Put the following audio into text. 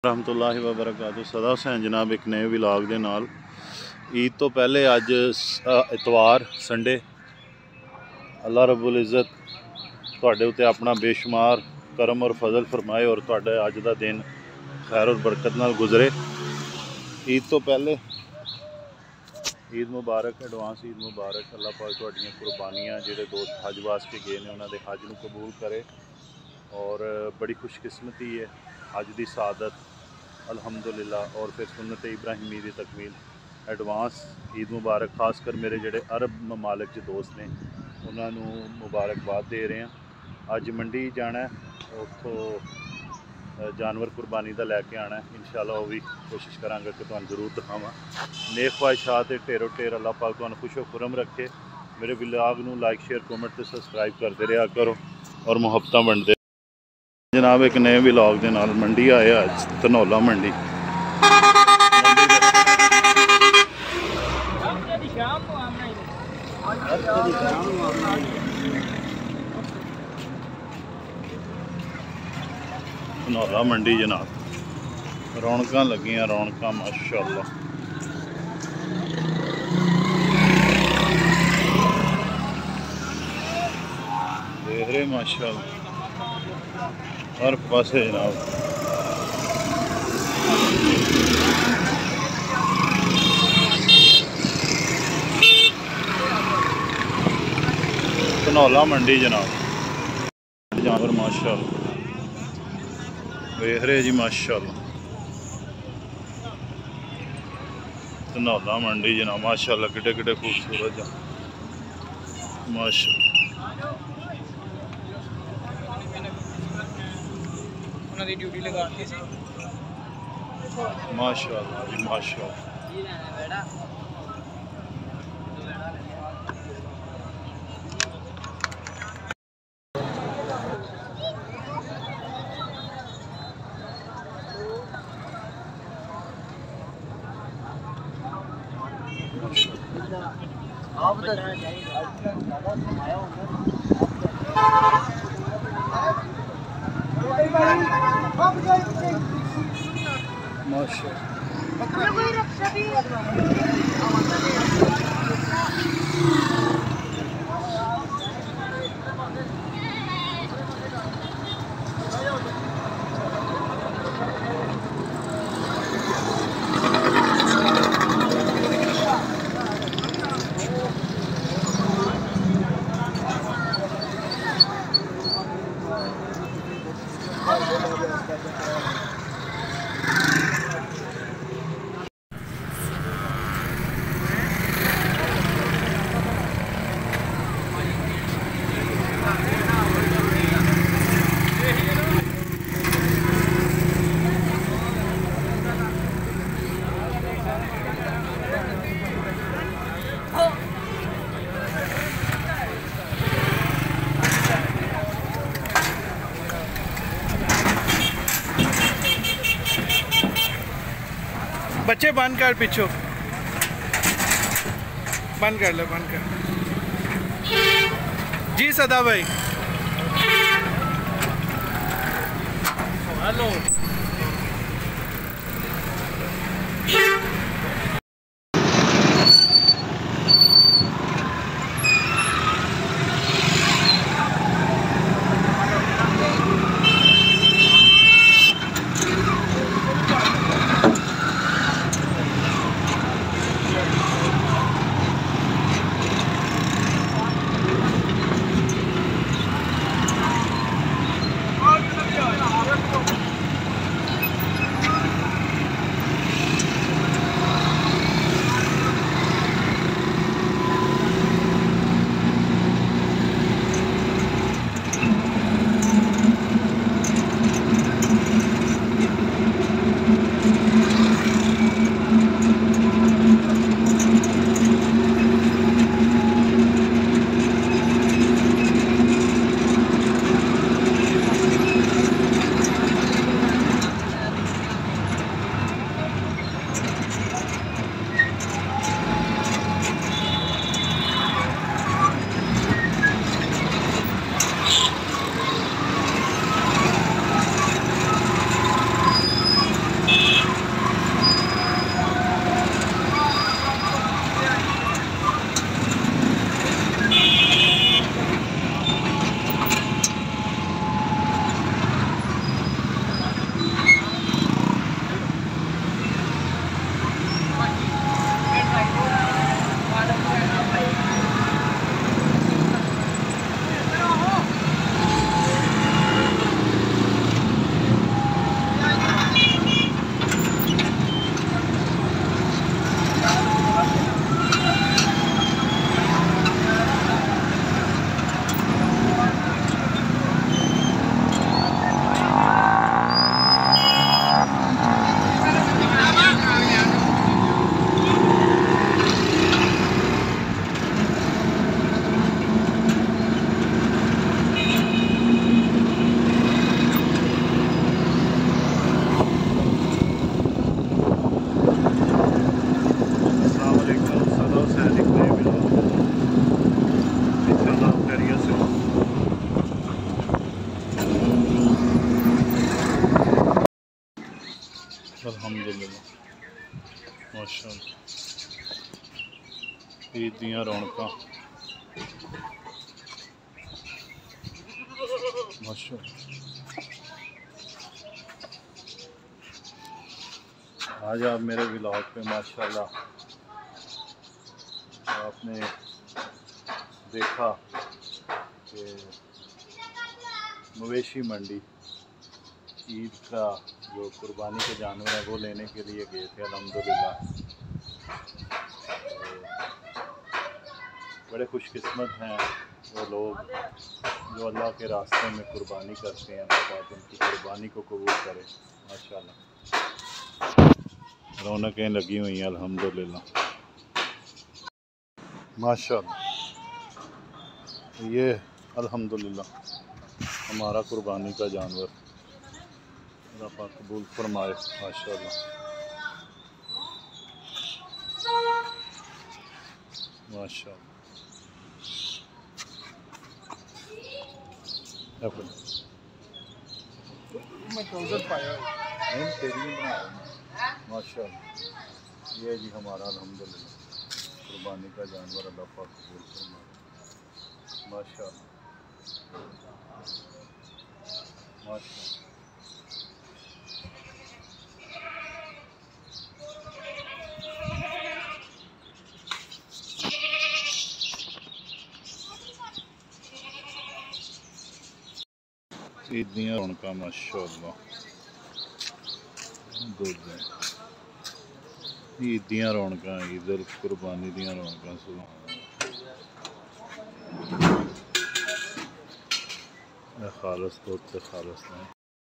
रहमतुल्लाहि व बरकातहू। सदा हुसैन जनाब एक नए व्लॉग दे नाल। ईद तो पहले अज इतवार संडे, अल्लाह रब्बुल इज़्ज़त तुहाडे उत्ते अपना बेशुमार करम और फजल फरमाए और तुहाडा अज दा दिन खैर और बरकत नाल गुजरे। ईद तो पहले ईद मुबारक, एडवांस ईद मुबारक। अल्लाह पाक तुहाडियां कुर्बानियां जेहड़े दोस्त हज वास्ते गए ने उन्हां दे हज नूं कबूल करे और बड़ी खुशकिस्मती है हज दी सादत अल्हम्दुलिल्लाह। और फिर सुन्नत इब्राहिमी दी तकमील। एडवांस ईद मुबारक। खासकर मेरे जेहड़े अरब ममालिक च दोस्त ने उन्होंने मुबारकबाद दे रहे हैं। अज मंडी जाना है, उत्थों जानवर कुर्बानी का लैके आना है। इंशाअल्लाह वो भी कोशिश करांगा कि तुहानूं जरूर दिखावां। नेक ख्वाहिशात ढेरों ढेर अल्लाह पाक तुहानूं खुशो खुरम रखे। मेरे व्लॉग नूं लाइक शेयर कमेंट ते सबसक्राइब करते रहा करो और मुहब्बतां वंडदे जनाब। एक नए व्लॉग के नाल मंडी आए अज धनौला मंडी। धनौला मंडी जनाब, रौनक लगियां रौनक माशाअल्लाह। देख रहे माशाअल्लाह हर पासे जनाब। धनौला मंडी जनाब, जानवर माशाअल्लाह देख रहे जी माशाअल्लाह। धनौला मंडी जनाब माशाअल्लाह, किड्डे किड्डे खूबसूरत माशाअल्लाह। ड्यूटी लगा माशाअल्लाह जी माशाअल्लाह। बच्चे बंद कर, पीछो बंद कर लो, बंद कर। जी सदा भाई, हेलो। अल्हम्दुलिल्लाह माशाअल्लाह ईद दियां रौनकां माशाअल्लाह। आज आप मेरे व्लॉग पे माशाअल्लाह आपने देखा कि मवेशी मंडी ईद का जो कुर्बानी के जानवर है वो लेने के लिए गए थे अल्हम्दुलिल्लाह। बड़े खुशकिस्मत हैं वो लोग जो अल्लाह के रास्ते में कुर्बानी करते हैं। अल्लाह उनकी कुर्बानी को कबूल करे माशाअल्लाह। रौनकें लगी हुई हैं अल्हम्दुलिल्लाह माशाअल्लाह। ये अल्हम्दुलिल्लाह हमारा कुर्बानी का जानवर अल्लाह पाक कबूल फरमाए माशाअल्लाह माशाअल्लाह। मैं ट्राउजर पाया माशाअल्लाह। ये जी हमारा अल्हम्दुलिल्लाह कुर्बानी का जानवर अल्लाह पाक कबूल फरमाए माशाअल्लाह माशाअल्लाह। ईद दियां रौनकां माशाअल्लाह ईद दियां रौनकां ईद उल कुर्बानी दियां रौनकां खालस तो खालस